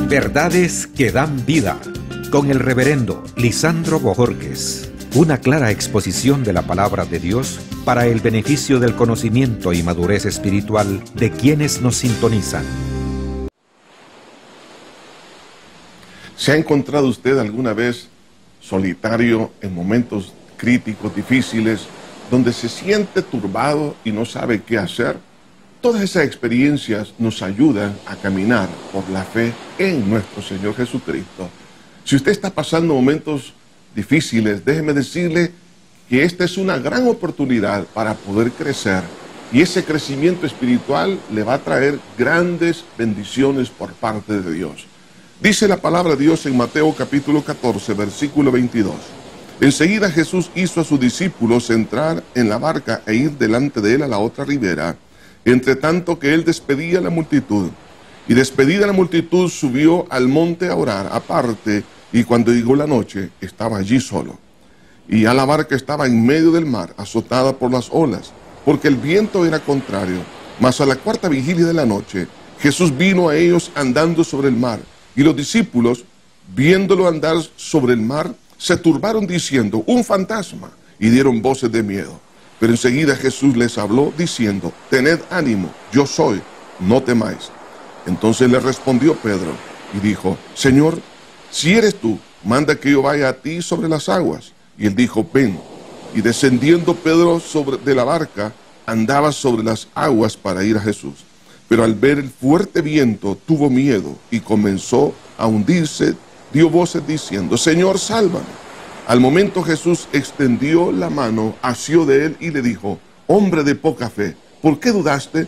Verdades que dan vida, con el reverendo Lisandro Bojorquez. Una clara exposición de la palabra de Dios para el beneficio del conocimiento y madurez espiritual de quienes nos sintonizan. ¿Se ha encontrado usted alguna vez solitario en momentos críticos, difíciles, donde se siente turbado y no sabe qué hacer? Todas esas experiencias nos ayudan a caminar por la fe en nuestro Señor Jesucristo. Si usted está pasando momentos difíciles, déjeme decirle que esta es una gran oportunidad para poder crecer, y ese crecimiento espiritual le va a traer grandes bendiciones por parte de Dios. Dice la palabra de Dios en Mateo capítulo 14, versículo 22. Enseguida Jesús hizo a sus discípulos entrar en la barca e ir delante de él a la otra ribera, entre tanto que él despedía a la multitud. Y despedida la multitud, subió al monte a orar aparte, y cuando llegó la noche, estaba allí solo. Y ya la barca estaba en medio del mar, azotada por las olas, porque el viento era contrario. Mas a la cuarta vigilia de la noche, Jesús vino a ellos andando sobre el mar, y los discípulos, viéndolo andar sobre el mar, se turbaron diciendo: un fantasma, y dieron voces de miedo. Pero enseguida Jesús les habló diciendo: tened ánimo, yo soy, no temáis. Entonces le respondió Pedro y dijo: Señor, si eres tú, manda que yo vaya a ti sobre las aguas. Y él dijo: ven. Y descendiendo Pedro de la barca, andaba sobre las aguas para ir a Jesús. Pero al ver el fuerte viento, tuvo miedo y comenzó a hundirse. Dio voces diciendo: Señor, sálvame. Al momento Jesús extendió la mano, asió de él y le dijo: hombre de poca fe, ¿por qué dudaste?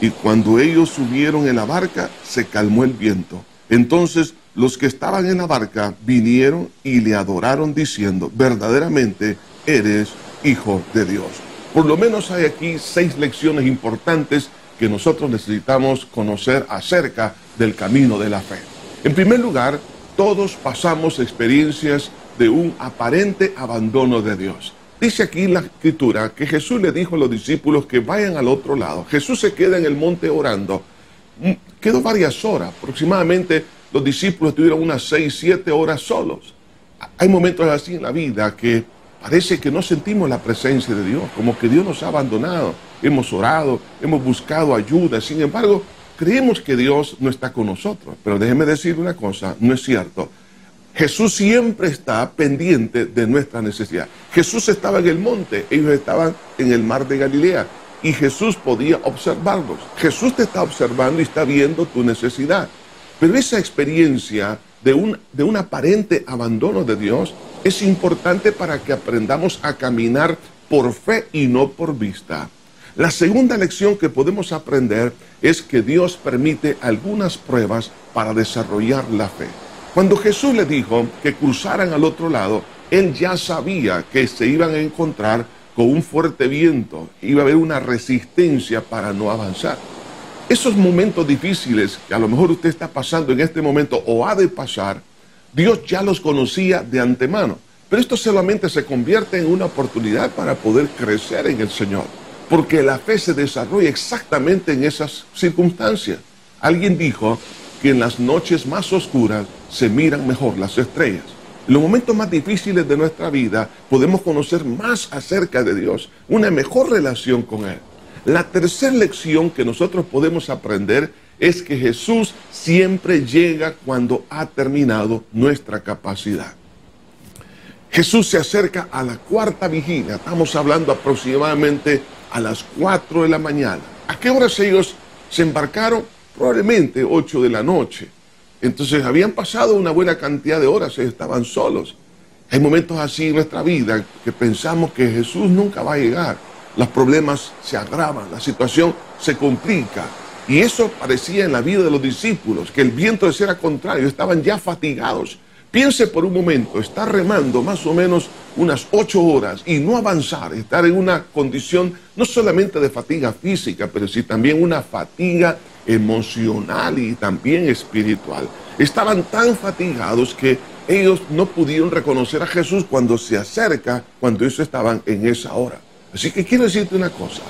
Y cuando ellos subieron en la barca, se calmó el viento. Entonces los que estaban en la barca vinieron y le adoraron diciendo: verdaderamente eres Hijo de Dios. Por lo menos hay aquí 6 lecciones importantes que nosotros necesitamos conocer acerca del camino de la fe. En primer lugar, todos pasamos experiencias de un aparente abandono de Dios. Dice aquí la escritura que Jesús le dijo a los discípulos que vayan al otro lado. Jesús se queda en el monte orando. Quedó varias horas, aproximadamente los discípulos estuvieron unas 6, 7 horas solos. Hay momentos así en la vida que parece que no sentimos la presencia de Dios, como que Dios nos ha abandonado. Hemos orado, hemos buscado ayuda, sin embargo, creemos que Dios no está con nosotros. Pero déjeme decir una cosa, no es cierto. Jesús siempre está pendiente de nuestra necesidad. Jesús estaba en el monte, ellos estaban en el mar de Galilea, y Jesús podía observarlos. Jesús te está observando y está viendo tu necesidad. Pero esa experiencia de un aparente abandono de Dios es importante para que aprendamos a caminar por fe y no por vista. La segunda lección que podemos aprender es que Dios permite algunas pruebas para desarrollar la fe. Cuando Jesús le dijo que cruzaran al otro lado, él ya sabía que se iban a encontrar con un fuerte viento, iba a haber una resistencia para no avanzar. Esos momentos difíciles que a lo mejor usted está pasando en este momento o ha de pasar, Dios ya los conocía de antemano. Pero esto solamente se convierte en una oportunidad para poder crecer en el Señor, porque la fe se desarrolla exactamente en esas circunstancias. Alguien dijo que en las noches más oscuras se miran mejor las estrellas. En los momentos más difíciles de nuestra vida podemos conocer más acerca de Dios, una mejor relación con Él. La tercera lección que nosotros podemos aprender es que Jesús siempre llega cuando ha terminado nuestra capacidad. Jesús se acerca a la cuarta vigilia, estamos hablando aproximadamente a las 4 de la mañana. ¿A qué horas ellos se embarcaron? Probablemente 8 de la noche. Entonces habían pasado una buena cantidad de horas, ellos estaban solos. Hay momentos así en nuestra vida que pensamos que Jesús nunca va a llegar. Los problemas se agravan, la situación se complica. Y eso parecía en la vida de los discípulos, que el viento era contrario, estaban ya fatigados. Piense por un momento, estar remando más o menos unas 8 horas y no avanzar, estar en una condición no solamente de fatiga física, pero sí también una fatiga emocional y también espiritual. Estaban tan fatigados que ellos no pudieron reconocer a Jesús cuando se acerca, cuando ellos estaban en esa hora. Así que quiero decirte una cosa,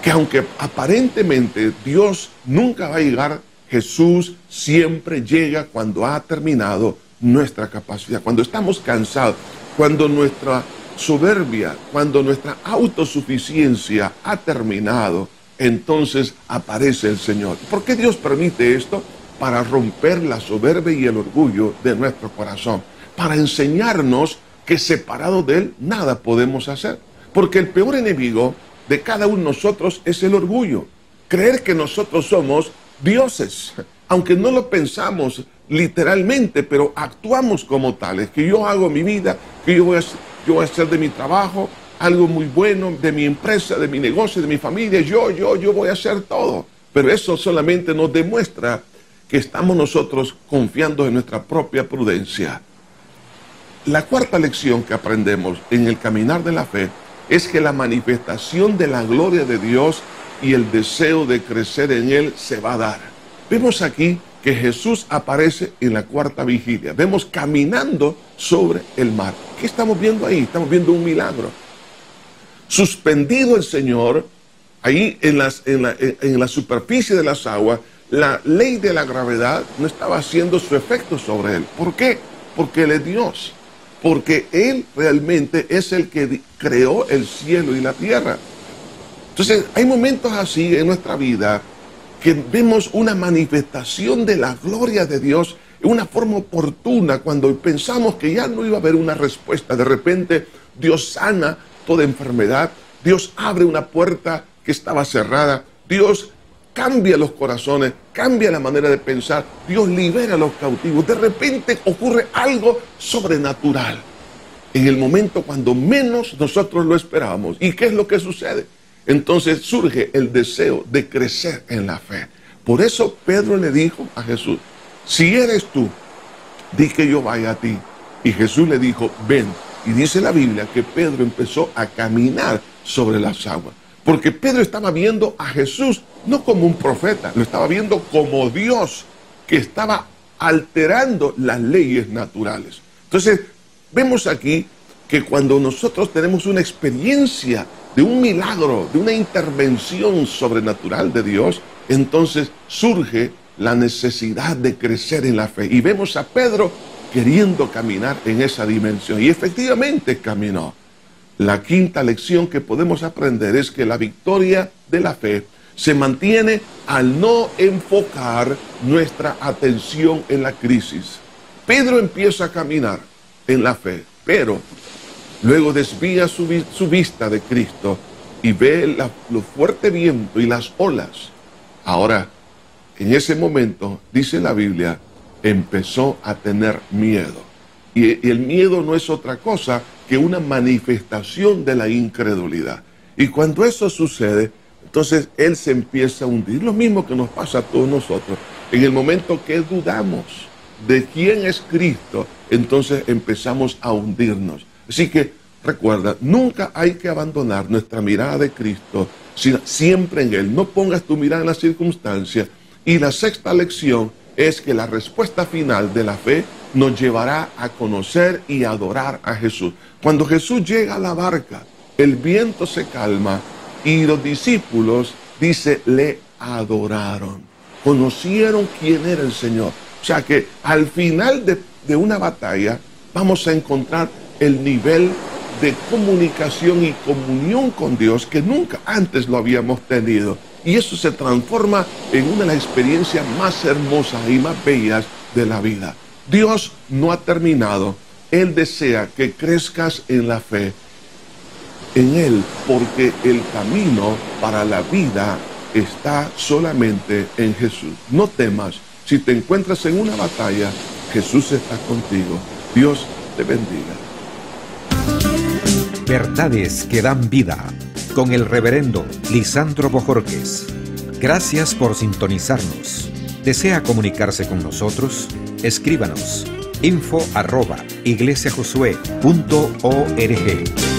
que aunque aparentemente Dios nunca va a llegar Jesús siempre llega cuando ha terminado nuestra capacidad, cuando estamos cansados, cuando nuestra soberbia, cuando nuestra autosuficiencia ha terminado, entonces aparece el Señor. ¿Por qué Dios permite esto? Para romper la soberbia y el orgullo de nuestro corazón, para enseñarnos que separados de Él nada podemos hacer. Porque el peor enemigo de cada uno de nosotros es el orgullo. Creer que nosotros somos dioses, aunque no lo pensamos literalmente, pero actuamos como tales, que yo hago mi vida, que yo voy a hacer de mi trabajo algo muy bueno, de mi empresa, de mi negocio, de mi familia, yo voy a hacer todo. Pero eso solamente nos demuestra que estamos nosotros confiando en nuestra propia prudencia. La cuarta lección que aprendemos en el caminar de la fe es que la manifestación de la gloria de Dios y el deseo de crecer en Él se va a dar. Vemos aquí que Jesús aparece en la cuarta vigilia. Vemos caminando sobre el mar. ¿Qué estamos viendo ahí? Estamos viendo un milagro. Suspendido el Señor, ahí en la superficie de las aguas, la ley de la gravedad no estaba haciendo su efecto sobre Él. ¿Por qué? Porque Él es Dios. Porque Él realmente es el que creó el cielo y la tierra. Entonces, hay momentos así en nuestra vida que vemos una manifestación de la gloria de Dios en una forma oportuna, cuando pensamos que ya no iba a haber una respuesta. De repente, Dios sana toda enfermedad, Dios abre una puerta que estaba cerrada, Dios cambia los corazones, cambia la manera de pensar, Dios libera a los cautivos. De repente ocurre algo sobrenatural en el momento cuando menos nosotros lo esperábamos. ¿Y qué es lo que sucede? Entonces surge el deseo de crecer en la fe. Por eso Pedro le dijo a Jesús: si eres tú, di que yo vaya a ti. Y Jesús le dijo: ven. Y dice la Biblia que Pedro empezó a caminar sobre las aguas. Porque Pedro estaba viendo a Jesús no como un profeta, lo estaba viendo como Dios, que estaba alterando las leyes naturales. Entonces, vemos aquí que cuando nosotros tenemos una experiencia de un milagro, de una intervención sobrenatural de Dios, entonces surge la necesidad de crecer en la fe. Y vemos a Pedro queriendo caminar en esa dimensión. Y efectivamente caminó. La quinta lección que podemos aprender es que la victoria de la fe se mantiene al no enfocar nuestra atención en la crisis. Pedro empieza a caminar en la fe, pero luego desvía su vista de Cristo y ve lo fuerte viento y las olas. Ahora, en ese momento, dice la Biblia, empezó a tener miedo. Y el miedo no es otra cosa que una manifestación de la incredulidad. Y cuando eso sucede, entonces él se empieza a hundir. Lo mismo que nos pasa a todos nosotros. En el momento que dudamos de quién es Cristo, entonces empezamos a hundirnos. Así que recuerda, nunca hay que abandonar nuestra mirada de Cristo, sino siempre en Él. No pongas tu mirada en las circunstancias. Y la sexta lección es que la respuesta final de la fe nos llevará a conocer y adorar a Jesús. Cuando Jesús llega a la barca, el viento se calma y los discípulos, dice, le adoraron. Conocieron quién era el Señor. O sea que al final de una batalla vamos a encontrar el nivel de comunicación y comunión con Dios que nunca antes lo habíamos tenido. Y eso se transforma en una de las experiencias más hermosas y más bellas de la vida. Dios no ha terminado. Él desea que crezcas en la fe en Él, porque el camino para la vida está solamente en Jesús. No temas. Si te encuentras en una batalla, Jesús está contigo. Dios te bendiga. Verdades que dan vida, con el reverendo Lisandro Bojorquez. Gracias por sintonizarnos. ¿Desea comunicarse con nosotros? Escríbanos info@iglesiajosué.org.